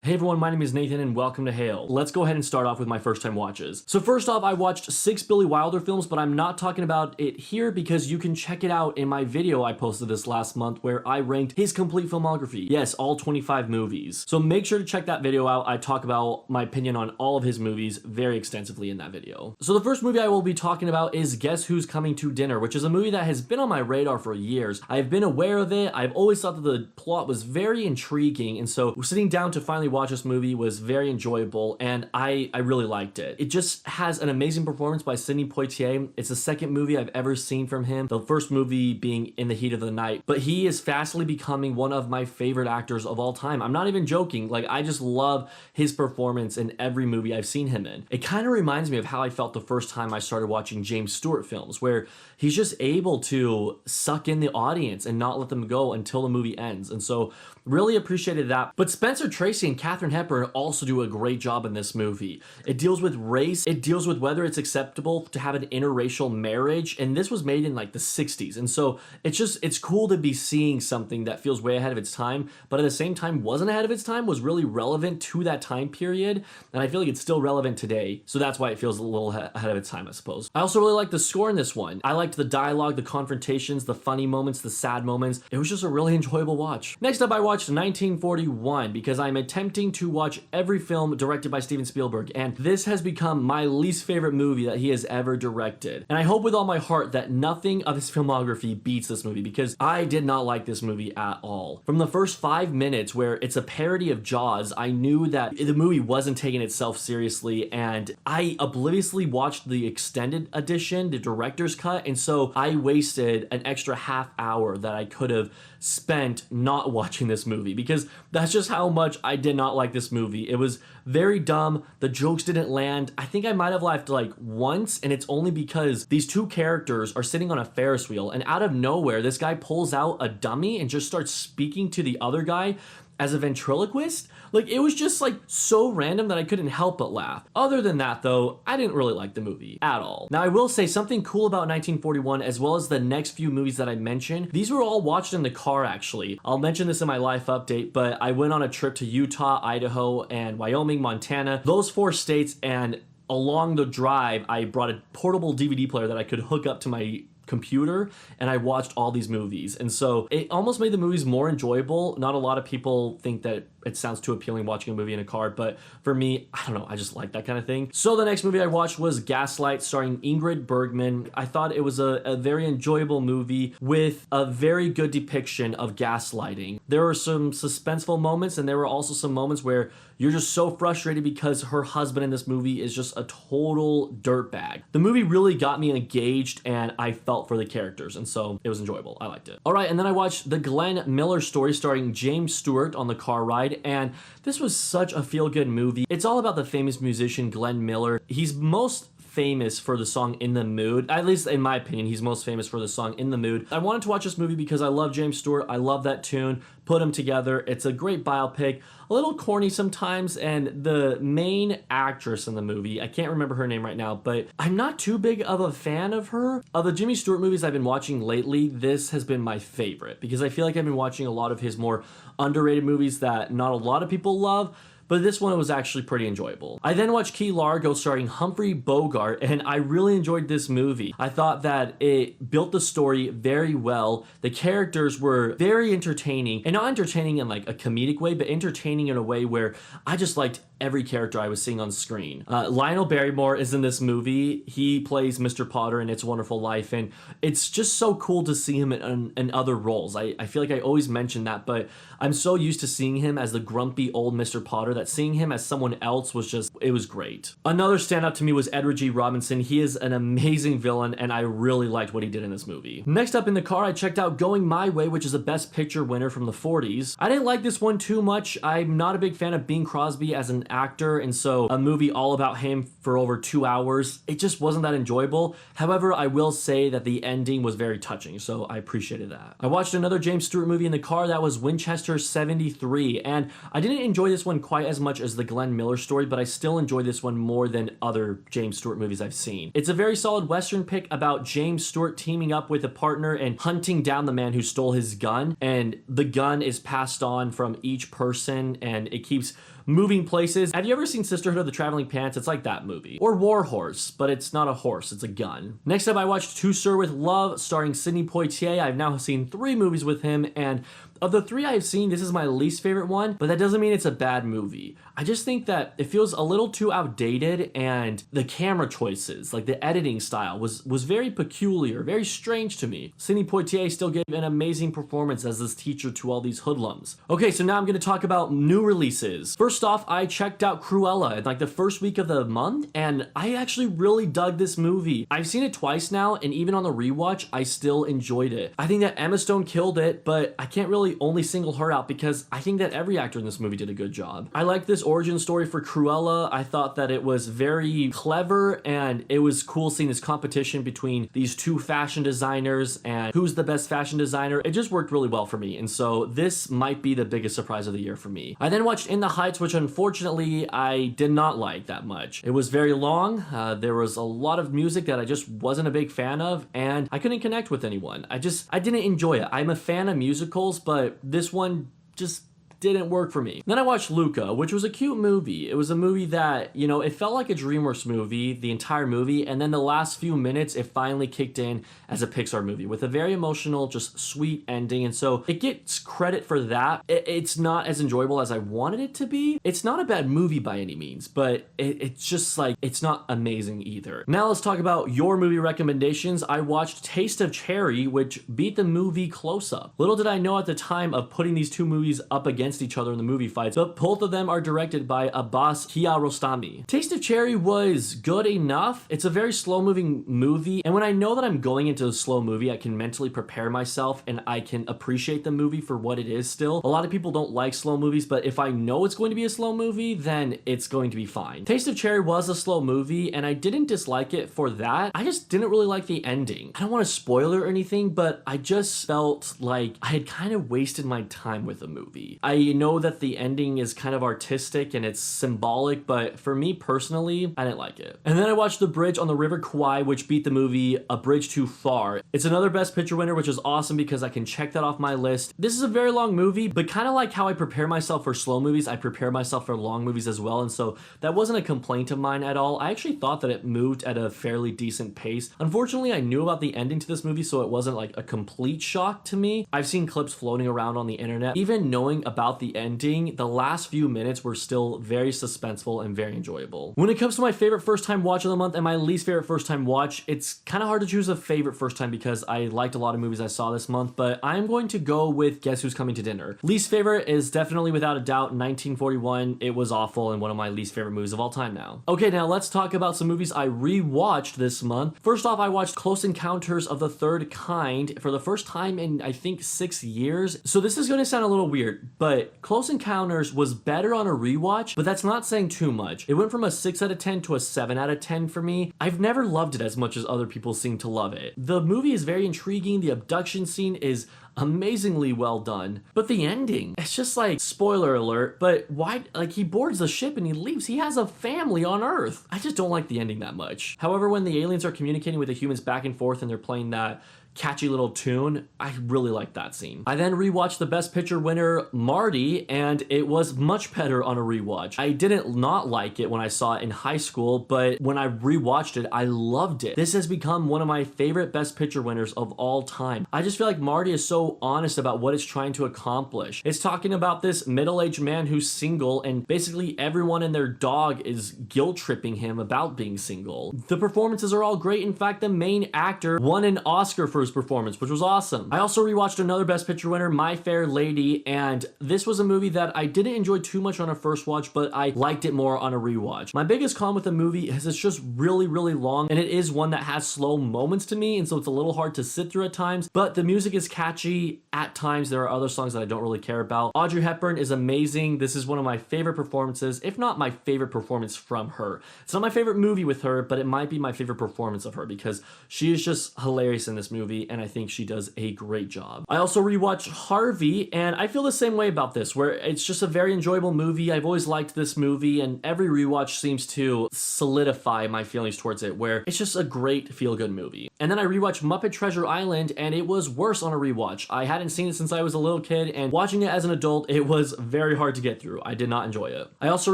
Hey everyone, my name is Nathan and welcome to Hale. Let's go ahead and start off with my first time watches. So first off, I watched 6 Billy Wilder films, but I'm not talking about it here because you can check it out in my video I posted this last month where I ranked his complete filmography. Yes, all 25 movies. So make sure to check that video out. I talk about my opinion on all of his movies very extensively in that video. So the first movie I will be talking about is Guess Who's Coming to Dinner, which is a movie that has been on my radar for years. I've been aware of it. I've always thought that the plot was very intriguing, and so sitting down to finally watch this movie was very enjoyable, and I really liked it. It just has an amazing performance by Sidney Poitier. It's the second movie I've ever seen from him, the first movie being In the Heat of the Night, but he is fastly becoming one of my favorite actors of all time. I'm not even joking. Like, I just love his performance in every movie I've seen him in. It kind of reminds me of how I felt the first time I started watching James Stewart films, where he's just able to suck in the audience and not let them go until the movie ends. And so really appreciated that. But Spencer Tracy and Katharine Hepburn also do a great job in this movie. It deals with race. It deals with whether it's acceptable to have an interracial marriage. And this was made in like the 60s. And so it's cool to be seeing something that feels way ahead of its time, but at the same time wasn't ahead of its time, was really relevant to that time period. And I feel like it's still relevant today. So that's why it feels a little ahead of its time, I suppose. I also really like the score in this one. I liked the dialogue, the confrontations, the funny moments, the sad moments. It was just a really enjoyable watch. Next up, I watched 1941 because I'm attempting to watch every film directed by Steven Spielberg, and this has become my least favorite movie that he has ever directed. And I hope with all my heart that nothing of his filmography beats this movie, because I did not like this movie at all. From the first 5 minutes, where it's a parody of Jaws, I knew that the movie wasn't taking itself seriously, and I obliviously watched the extended edition, the director's cut, and so I wasted an extra half hour that I could have spent not watching this movie, because that's just how much I did not like this movie. It was very dumb. The jokes didn't land. I think I might have laughed like once, and it's only because these two characters are sitting on a Ferris wheel, and out of nowhere, this guy pulls out a dummy and just starts speaking to the other guy as a ventriloquist. Like, it was just like so random that I couldn't help but laugh. Other than that though, I didn't really like the movie at all. Now I will say something cool about 1941, as well as the next few movies that I mentioned. These were all watched in the car actually. I'll mention this in my life update, but I went on a trip to Utah, Idaho, and Wyoming, Montana, those 4 states, and along the drive, I brought a portable DVD player that I could hook up to my computer, and I watched all these movies, and so it almost made the movies more enjoyable. Not a lot of people think that it sounds too appealing watching a movie in a car, but for me, I don't know, I just like that kind of thing. So the next movie I watched was Gaslight, starring Ingrid Bergman. I thought it was a very enjoyable movie with a very good depiction of gaslighting. There were some suspenseful moments, and there were also some moments where you're just so frustrated because her husband in this movie is just a total dirtbag. The movie really got me engaged, and I felt for the characters, and so it was enjoyable. I liked it. All right, and then I watched The Glenn Miller Story, starring James Stewart, on the car ride, and this was such a feel-good movie. It's all about the famous musician Glenn Miller. He's most famous for the song In the Mood. At least in my opinion, he's most famous for the song In the Mood. I wanted to watch this movie because I love James Stewart. I love that tune. Put them together. It's a great biopic. A little corny sometimes, and the main actress in the movie, I can't remember her name right now, but I'm not too big of a fan of her. Of the Jimmy Stewart movies I've been watching lately, this has been my favorite, because I feel like I've been watching a lot of his more underrated movies that not a lot of people love, but this one was actually pretty enjoyable. I then watched Key Largo, starring Humphrey Bogart, and I really enjoyed this movie. I thought that it built the story very well. The characters were very entertaining, and not entertaining in like a comedic way, but entertaining in a way where I just liked every character I was seeing on screen. Lionel Barrymore is in this movie. He plays Mr. Potter in It's a Wonderful Life, and it's just so cool to see him in other roles. I feel like I always mention that, but I'm so used to seeing him as the grumpy old Mr. Potter that seeing him as someone else was just, it was great. Another standout to me was Edward G. Robinson. He is an amazing villain, and I really liked what he did in this movie. Next up in the car, I checked out Going My Way, which is a Best Picture winner from the 40s. I didn't like this one too much. I'm not a big fan of Bing Crosby as an actor, and so a movie all about him for over 2 hours, it just wasn't that enjoyable. However, I will say that the ending was very touching, so I appreciated that. I watched another James Stewart movie in the car, that was Winchester 73, and I didn't enjoy this one quite as much as the Glenn Miller Story, but I still enjoy this one more than other James Stewart movies I've seen. It's a very solid Western pick about James Stewart teaming up with a partner and hunting down the man who stole his gun, and the gun is passed on from each person, and it keeps moving places. Have you ever seen Sisterhood of the Traveling Pants? It's like that movie. Or War Horse, but it's not a horse, it's a gun. Next up, I watched To Sir with Love, starring Sidney Poitier. I've now seen 3 movies with him, and of the 3 I've seen, this is my least favorite one, but that doesn't mean it's a bad movie. I just think that it feels a little too outdated, and the camera choices, like the editing style, was very peculiar, very strange to me. Sidney Poitier still gave an amazing performance as this teacher to all these hoodlums. Okay, so now I'm gonna talk about new releases. First off, I checked out Cruella in like the first week of the month, and I actually really dug this movie. I've seen it twice now, and even on the rewatch, I still enjoyed it. I think that Emma Stone killed it, but I can't really only single her out because I think that every actor in this movie did a good job. I like this origin story for Cruella. I thought that it was very clever, and it was cool seeing this competition between these 2 fashion designers and who's the best fashion designer. It just worked really well for me, and so this might be the biggest surprise of the year for me. I then watched In the Heights, which unfortunately I did not like that much. It was very long. There was a lot of music that I just wasn't a big fan of, and I couldn't connect with anyone. I didn't enjoy it. I'm a fan of musicals, but this one just didn't work for me. Then I watched Luca, which was a cute movie. It was a movie that, you know, it felt like a DreamWorks movie, the entire movie, and then the last few minutes, it finally kicked in as a Pixar movie with a very emotional, just sweet ending, and so it gets credit for that. It's not as enjoyable as I wanted it to be. It's not a bad movie by any means, but it's just like, it's not amazing either. Now let's talk about your movie recommendations. I watched Taste of Cherry, which beat the movie Close Up. Little did I know at the time of putting these 2 movies up against each other in the movie fights, but both of them are directed by Abbas Kiarostami. Taste of Cherry was good enough. It's a very slow-moving movie, and when I know that I'm going into a slow movie, I can mentally prepare myself and I can appreciate the movie for what it is still. A lot of people don't like slow movies, but if I know it's going to be a slow movie, then it's going to be fine. Taste of Cherry was a slow movie, and I didn't dislike it for that. I just didn't really like the ending. I don't want to spoil it or anything, but I just felt like I had kind of wasted my time with the movie. I know that the ending is kind of artistic and it's symbolic, but for me personally, I didn't like it. And then I watched The Bridge on the River Kwai, which beat the movie A Bridge Too Far. It's another Best Picture winner, which is awesome because I can check that off my list. This is a very long movie, but kind of like how I prepare myself for slow movies, I prepare myself for long movies as well, and so that wasn't a complaint of mine at all. I actually thought that it moved at a fairly decent pace. Unfortunately, I knew about the ending to this movie, so it wasn't like a complete shock to me. I've seen clips floating around on the internet. Even knowing about the ending, the last few minutes were still very suspenseful and very enjoyable. When it comes to my favorite first time watch of the month and my least favorite first time watch, it's kind of hard to choose a favorite first time because I liked a lot of movies I saw this month, but I'm going to go with Guess Who's Coming to Dinner. Least favorite is definitely without a doubt 1941. It was awful and one of my least favorite movies of all time now. Okay, now let's talk about some movies I rewatched this month. First off, I watched Close Encounters of the Third Kind for the first time in I think 6 years. So this is going to sound a little weird, but Close Encounters was better on a rewatch, but that's not saying too much. It went from a 6 out of 10 to a 7 out of 10 for me. I've never loved it as much as other people seem to love it. The movie is very intriguing. The abduction scene is amazingly well done, but the ending, it's just like, spoiler alert, but why, like, he boards the ship and he leaves. He has a family on Earth. I just don't like the ending that much. However, when the aliens are communicating with the humans back and forth and they're playing that catchy little tune, I really like that scene. I then rewatched the Best Picture winner, Marty, and it was much better on a rewatch. I didn't not like it when I saw it in high school, but when I rewatched it, I loved it. This has become one of my favorite Best Picture winners of all time. I just feel like Marty is so honest about what it's trying to accomplish. It's talking about this middle-aged man who's single, and basically everyone and their dog is guilt-tripping him about being single. The performances are all great. In fact, the main actor won an Oscar for his performance, which was awesome. I also rewatched another Best Picture winner, My Fair Lady, and this was a movie that I didn't enjoy too much on a first watch, but I liked it more on a rewatch. My biggest con with the movie is it's just really, really long, and it is one that has slow moments to me, and so it's a little hard to sit through at times, but the music is catchy. At times, there are other songs that I don't really care about. Audrey Hepburn is amazing. This is one of my favorite performances, if not my favorite performance from her. It's not my favorite movie with her, but it might be my favorite performance of her because she is just hilarious in this movie, and I think she does a great job. I also rewatched Harvey, and I feel the same way about this, where it's just a very enjoyable movie. I've always liked this movie, and every rewatch seems to solidify my feelings towards it, where it's just a great feel-good movie. And then I rewatched Muppet Treasure Island, and it was worse on a rewatch. rewatch. I hadn't seen it since I was a little kid, and watching it as an adult, it was very hard to get through. I did not enjoy it. I also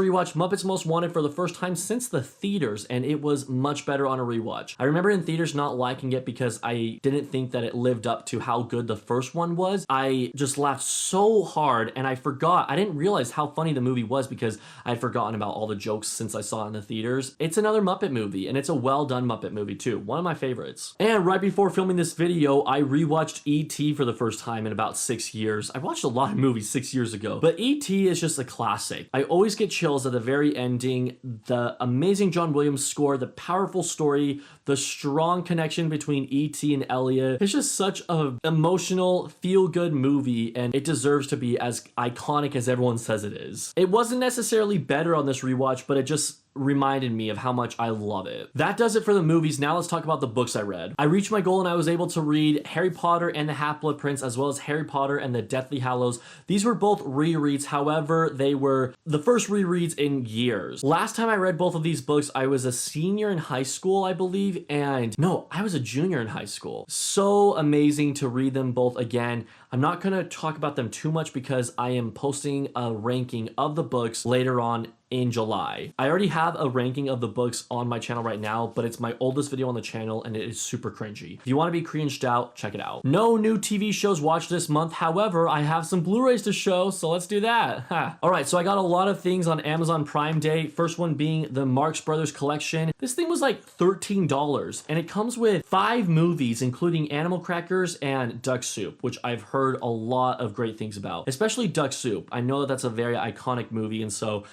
rewatched Muppets Most Wanted for the first time since the theaters, and it was much better on a rewatch. I remember in theaters not liking it because I didn't think that it lived up to how good the first one was. I just laughed so hard, and I didn't realize how funny the movie was because I had forgotten about all the jokes since I saw it in the theaters. It's another Muppet movie, and it's a well-done Muppet movie too. One of my favorites. And right before filming this video, I rewatched E.T. for the first time in about 6 years. I watched a lot of movies 6 years ago, but E.T. is just a classic. I always get chills at the very ending. The amazing John Williams score, the powerful story, the strong connection between E.T. and Elliot. It's just such an emotional, feel-good movie, and it deserves to be as iconic as everyone says it is. It wasn't necessarily better on this rewatch, but it just reminded me of how much I love it. That does it for the movies. Now let's talk about the books I read. I reached my goal and I was able to read Harry Potter and the Half-Blood Prince, as well as Harry Potter and the Deathly Hallows. These were both rereads. However, they were the first rereads in years. Last time I read both of these books, I was a senior in high school, I believe, and no, I was a junior in high school. So amazing to read them both again. I'm not gonna talk about them too much because I am posting a ranking of the books later on in July. I already have a ranking of the books on my channel right now, but it's my oldest video on the channel and it is super cringy. If you want to be cringed out, check it out. No new TV shows watched this month. However, I have some Blu-rays to show, so let's do that. All right, so I got a lot of things on Amazon Prime Day. First one being the Marx Brothers collection. This thing was like $13 and it comes with 5 movies, including Animal Crackers and Duck Soup, which I've heard a lot of great things about, especially Duck Soup. I know that that's a very iconic movie, and so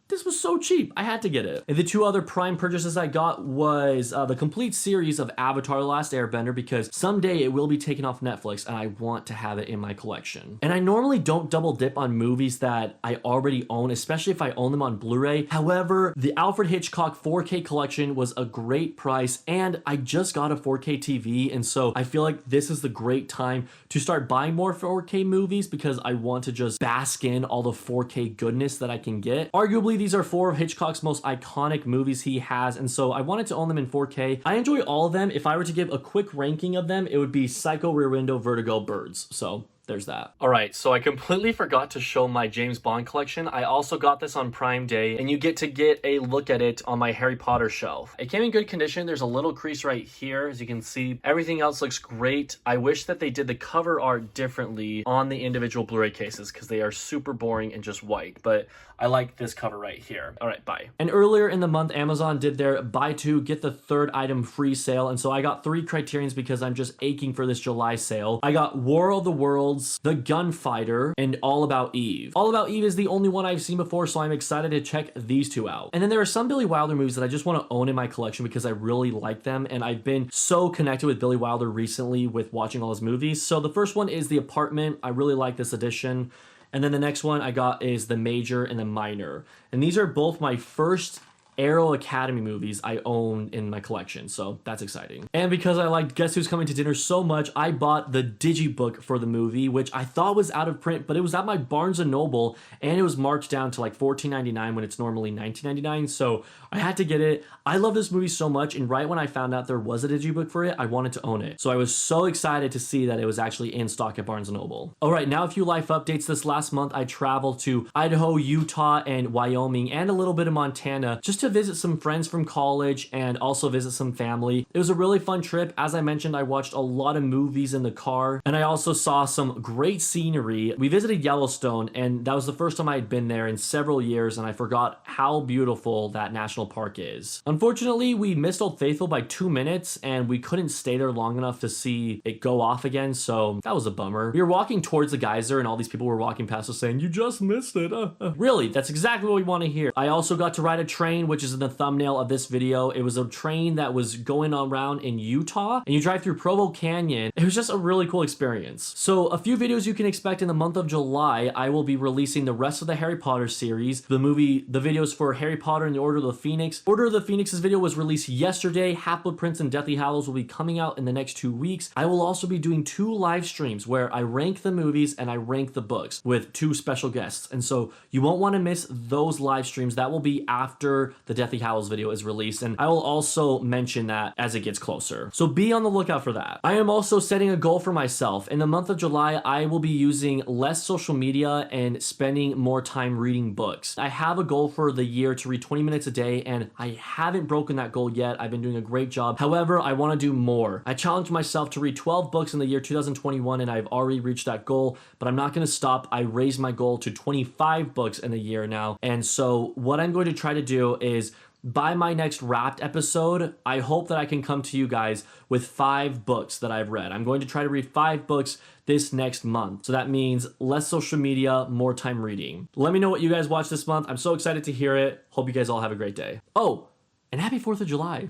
this was so cheap, I had to get it. And the 2 other Prime purchases I got was the complete series of Avatar: The Last Airbender, because someday it will be taken off Netflix and I want to have it in my collection. And I normally don't double dip on movies that I already own, especially if I own them on Blu-ray. However, the Alfred Hitchcock 4K collection was a great price, and I just got a 4K TV, and so I feel like this is the great time to start buying more 4K movies because I want to just bask in all the 4K goodness that I can get. Arguably, these are 4 of Hitchcock's most iconic movies he has, and so I wanted to own them in 4K. I enjoy all of them. If I were to give a quick ranking of them, it would be Psycho, Rear Window, Vertigo, Birds. So there's that. All right, so I completely forgot to show my James Bond collection. I also got this on Prime Day, and you get a look at it on my Harry Potter shelf. It came in good condition. There's a little crease right here, as you can see. Everything else looks great. I wish that they did the cover art differently on the individual Blu-ray cases because they are super boring and just white, but I like this cover right here. All right, bye. And earlier in the month, Amazon did their buy 2, get the 3rd item free sale, and so I got 3 Criterions because I'm just aching for this July sale. I got War of the Worlds, The Gunfighter, and All About Eve. All About Eve is the only one I've seen before, so I'm excited to check these 2 out. And then there are some Billy Wilder movies that I just want to own in my collection because I really like them, and I've been so connected with Billy Wilder recently with watching all his movies. So the first one is The Apartment. I really like this edition. And then the next one I got is The Major and The Minor. And these are both my first Arrow Academy movies I own in my collection, so that's exciting. And because I liked Guess Who's Coming to Dinner so much, I bought the digibook for the movie, which I thought was out of print, but it was at my Barnes & Noble, and it was marked down to like $14.99 when it's normally $19.99, so I had to get it. I love this movie so much, and right when I found out there was a digibook for it, I wanted to own it. So I was so excited to see that it was actually in stock at Barnes & Noble. All right, now a few life updates. This last month, I traveled to Idaho, Utah, and Wyoming, and a little bit of Montana, just to visit some friends from college and also visit some family. It was a really fun trip. As I mentioned, I watched a lot of movies in the car, and I also saw some great scenery. We visited Yellowstone, and that was the first time I had been there in several years, and I forgot how beautiful that national park is. Unfortunately, we missed Old Faithful by 2 minutes, and we couldn't stay there long enough to see it go off again, so that was a bummer. We were walking towards the geyser, and all these people were walking past us saying, "You just missed it." Really, that's exactly what we want to hear. I also got to ride a train, which is in the thumbnail of this video. It was a train that was going around in Utah, and you drive through Provo Canyon. It was just a really cool experience. So a few videos you can expect in the month of July. I will be releasing the rest of the Harry Potter series, the videos for Harry Potter and the Order of the Phoenix. Order of the Phoenix's video was released yesterday. Half-Blood Prince and Deathly Hallows will be coming out in the next 2 weeks. I will also be doing 2 live streams where I rank the movies and I rank the books with 2 special guests, and so you won't want to miss those live streams. That will be after the Deathly Hallows video is released, and I will also mention that as it gets closer. So be on the lookout for that. I am also setting a goal for myself. In the month of July, I will be using less social media and spending more time reading books. I have a goal for the year to read 20 minutes a day, and I haven't broken that goal yet. I've been doing a great job. However, I want to do more. I challenged myself to read 12 books in the year 2021, and I've already reached that goal, but I'm not going to stop. I raised my goal to 25 books in the year now. And so what I'm going to try to do is, by my next Wrapped episode, I hope that I can come to you guys with 5 books that I've read. I'm going to try to read 5 books this next month. So that means less social media, more time reading. Let me know what you guys watched this month. I'm so excited to hear it. Hope you guys all have a great day. Oh, and happy 4th of July.